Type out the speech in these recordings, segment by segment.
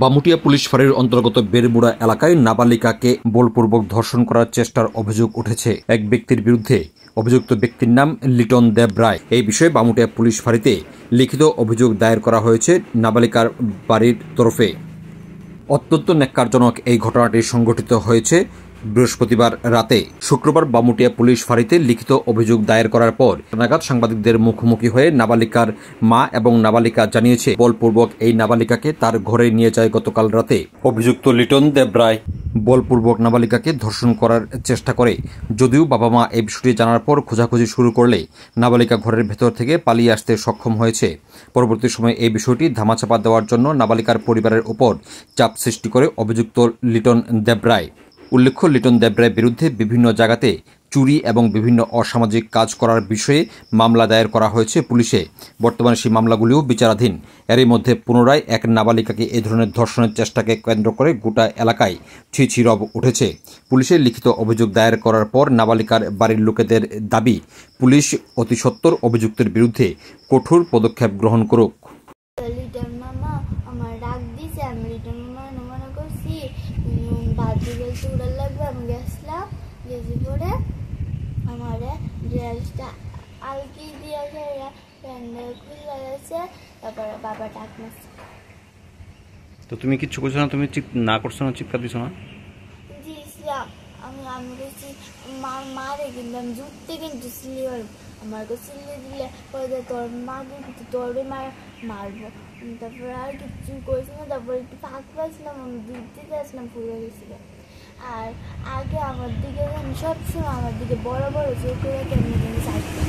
Bamutia police ফাঁড়ির অন্তর্গত বেরমুড়া এলাকায় নাবালিকাকে বলপূর্বক ধর্ষণ করার চেষ্টার অভিযোগ উঠেছে এক ব্যক্তির বিরুদ্ধে। অভিযুক্ত ব্যক্তির নাম লিটন দেব রায়। এই বিষয়ে বামুটিয়া পুলিশ ফাঁড়িতে লিখিত অভিযোগ দায়ের করা হয়েছে নাবালিকার বাড়ির তরফে। অত্যন্ত ন্যাক্কারজনক এই ঘটনাটি সংঘটিত হয়েছে বৃহস্পতিবার রাতে। শুক্রবার বামুটিয়া পুলিশ ফাঁড়িতে লিখিত অভিযোগ দায়ের করার পর নাগাদ সাংবাদিকদের মুখোমুখি হয়ে নাবালিকার মা এবং নাবালিকা জানিয়েছে, বলপূর্বক এই নাবালিকাকে তার ঘরে নিয়ে যায় গতকাল রাতে। অভিযুক্ত লিটন দেব রায় বলপূর্বক নাবালিকাকে ধর্ষণ করার চেষ্টা করে। যদিও বাবা মা এই বিষয়টি জানার পর খোঁজাখুঁজি শুরু করলে নাবালিকা ঘরের ভেতর থেকে পালিয়ে আসতে সক্ষম হয়েছে। পরবর্তী সময়ে এই বিষয়টি ধামাচাপা দেওয়ার জন্য নাবালিকার পরিবারের উপর চাপ সৃষ্টি করে অভিযুক্ত লিটন দেব রায়। উল্লেখ্য, লিটন দেব রায়ের বিরুদ্ধে বিভিন্ন জায়গাতে চুরি এবং বিভিন্ন অসামাজিক কাজ করার বিষয়ে মামলা দায়ের করা হয়েছে পুলিশে। বর্তমানে সেই মামলাগুলিও বিচারাধীন। এরই মধ্যে পুনরায় এক নাবালিকাকে এ ধরনের ধর্ষণের চেষ্টাকে কেন্দ্র করে গোটা এলাকায় ছি রব উঠেছে। পুলিশের লিখিত অভিযোগ দায়ের করার পর নাবালিকার বাড়ির লোকেদের দাবি, পুলিশ অতি সত্বর অভিযুক্তের বিরুদ্ধে কঠোর পদক্ষেপ গ্রহণ করুক। তো তুমি কিচ্ছু করছো না? তুমি না করছো না? চিৎকার দিছো না? আমি বলছি মারে, কিন্তু আমি জুটতে কিন্তু সিলিয়ে আমাকে সিলিয়ে দিলে তোর মা কিন্তু তোরে মারবো। তারপরে আর কিছু করেছি না। তারপরে একটু ফাঁক পাইছিলাম, আমি দুধ দিতে আসলাম, ফুলে গেছিল। আর আগে আমার দিকে সবসময় আমার দিকে বড় বড় চোখ করে কেমনি কেমনি চাইতো।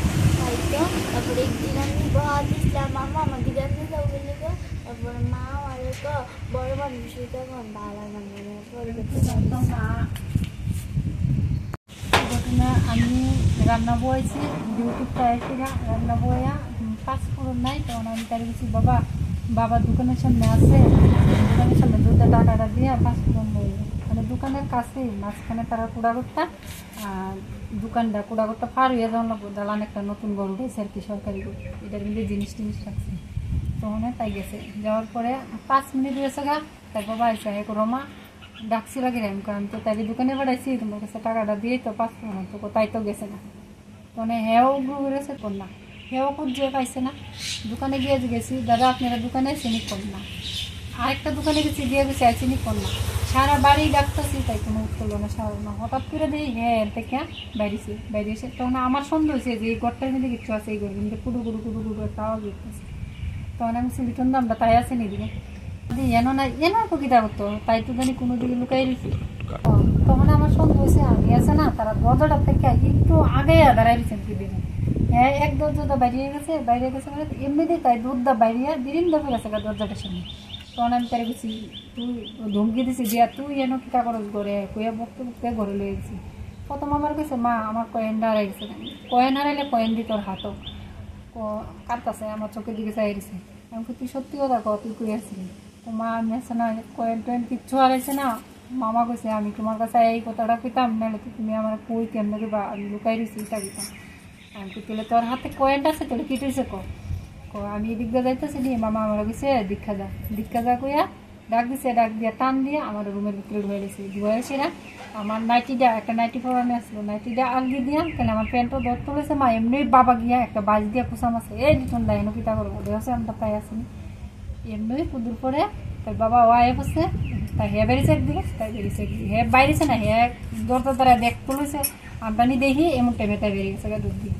তারপরে একদিন আমি বহা দিয়েছিলাম, মামা আমার দিকে আসলে যাও বলে গো। তারপরে মা আমারে তো বড় মানুষ তখন ভালো ঘটনা। আমি রান্না বয়েছি, ইউটিউবটা এসে রান্না বয়া পাঁচফোড়ন নাই, তখন আমি তার গেছি বাবা দোকানের সামনে আছে, দোকানের সামনে দুধটা টাকাটা দিয়ে পাঁচফোড়ন বইল। মানে দোকানের কাছেই মাঝখানে তারা কুড়াগরটা, আর দোকানটা কুড়াগরটা পার হয়ে যাওয়ার লাগবো। দালান একটা নতুন গরু গেছে আর কি, সরকারি গরু, এটার মধ্যে জিনিস টিনিস রাখছে। তখন তাই গেছে, যাওয়ার পরে 5 মিনিট হয়েছে গা, তার বাবা এসে এক রমা ডাকছি লাগে আমি তো তাই দোকানে বাড়াইছি, তোমার কাছে টাকাটা দিয়েই তো পাঁচফোড়ন, তো কোথায় তো গেছে না। তখন হেও ঘুরেছে কোন না, হেও খুঁজে পাইছে না। দোকানে গিয়ে গেছি, দাদা আপনারা দোকানে চিনি কর না। আরেকটা দোকানে গেছি, গিয়ে গেছি চিনি কর না। সারা বাড়ি ডাকতেছি, তাই কোনো উত্তর না, সারা না। হঠাৎ করে দেখি হ্যাঁ থেকে বাইরে এসে তখন আমার সন্দেহ হয়েছে যে এই ঘরটার মধ্যে কিছু আছে, এই ঘরের মধ্যে কুড়ু একটা আওয়াজ উঠতেছে। তখন আমি লিটন দামটা তাই আছে নিদিকে এনো না, এনো প্রকৃতা করতো, তাই তো জানি কোনো দিকে লুকাই দিচ্ছি। তখন আমার সন্দেহ হয়েছে আমি আছে না, তারা দরজাটার থেকে একটু আগে দাঁড়াই দিচ্ছেন কি দিন। হ্যাঁ, এক দরজাটা বাইরে গেছে মানে এমনিতেই তাই দুধটা বাইরে দিন দরজা গেছে দরজাটার সামনে। তখন আমি তারা গেছি, তুই ধমকি দিছি দিয়া তুই এনো কিতা করস ঘরে, কুয়া বকতে ঘরে লয়ে গেছি। প্রথম আমার কাছে মা আমার কয়েনটা হারাই গেছে, কয়েন হারাইলে কয়েন দি তোর হাতও কাটতেছে, আমার চোখের দিকে চাই দিছে। আমি তুই সত্যি কথা কর, তুই কই আসছিলি? তো মা আমি আছে না, কয়েন টয়েন কিচ্ছু হারাইছে না। মামা কইছে আমি তোমার কাছে এই কথাটা কইতাম, নাহলে তো তুমি আমার কই কেমনে দিবা, আমি লুকাই দিছি এটা দিতাম। আমি তো তাহলে তোর হাতে কয়েনটা আছে, তাহলে কি টইছে আমি এদিক দিয়ে যাইতেছি নি। মামা আমার কইছে দীক্ষা যা কইয়া ডাক দিছে, ডাক দিয়া টান দিয়ে আমার রুমের ভিতরে ঢুয়ে গেছে। ঢুয়েছি না, আমার নাইটিটা একটা নাইটি পরানো আসলো, নাইটিটা আলগি দিয়া কেন আমার প্যান্টও দর তুলেছে। মা এমনি বাবা গিয়া একটা বাজ দিয়া কুসাম আছে, এই দিতন দেয় এনো কিতা করবো দেওয়া আমরা তাই আসেনি। এমনি কুদুর পরে তাই বাবা ওয়াই বসে, তাই হে বেরিয়েছে একদিকে, তাই বেরিয়েছে একদিকে। হে বাইরেছে না, হে দরজা তারা দেখ তুলেছে, আমদানি দেখি এমন টাইমে তাই বেরিয়ে গেছে দুধ দিয়ে।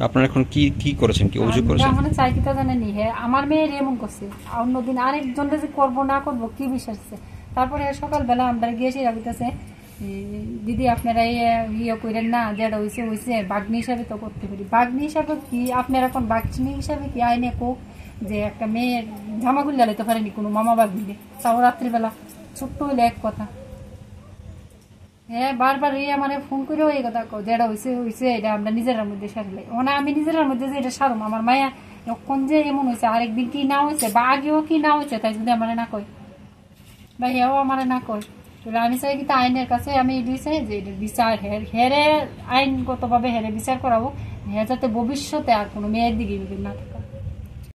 আপনারা এখন কি করেছেন, কি অভিযোগ করেছেন? মানে চাই কিতা জানেনি, হ্যাঁ আমার মেয়ের এমন করছে, অন্যদিন আরেকজনটা যে করবো না করবো কি বিশ্বাস আছে। তারপরে সকালবেলা আমরা গিয়েছি রাবিতেছে, দিদি আপনারা ইয়ে করেন না, যেটা হয়েছে বাগ্নি হিসাবে তো করতে পারি। বাগ্নি হিসাবে কি আপনারা এখন বাগ্নি হিসাবে কি আইনে কোক যে একটা মেয়ের জামাগুলি জ্বালাতে পারেনি কোনো মামা বাগ্নিরে, তাও রাত্রিবেলা ছোট্ট হইলে এক কথা। হ্যাঁ, বারবার আমার ফোন করেও এই কথা যেটা হয়েছে এটা আমরা নিজের মধ্যে সারলে, মানে আমি নিজের মধ্যে যে এটা সারুম, আমার মায়া যখন যে এমন হয়েছে আরেকদিন কি না হয়েছে বা আগেও কি না হয়েছে, তাই যদি আমার না কয় বা হেও আমার না কয়, তাহলে আমি চাই কিন্তু আইনের কাছে আমি এটাই চাই যে এটা বিচার হেরে আইনগতভাবে হেরে বিচার করাবো, হ্যাঁ যাতে ভবিষ্যতে আর কোনো মেয়ের দিকে না থাকে।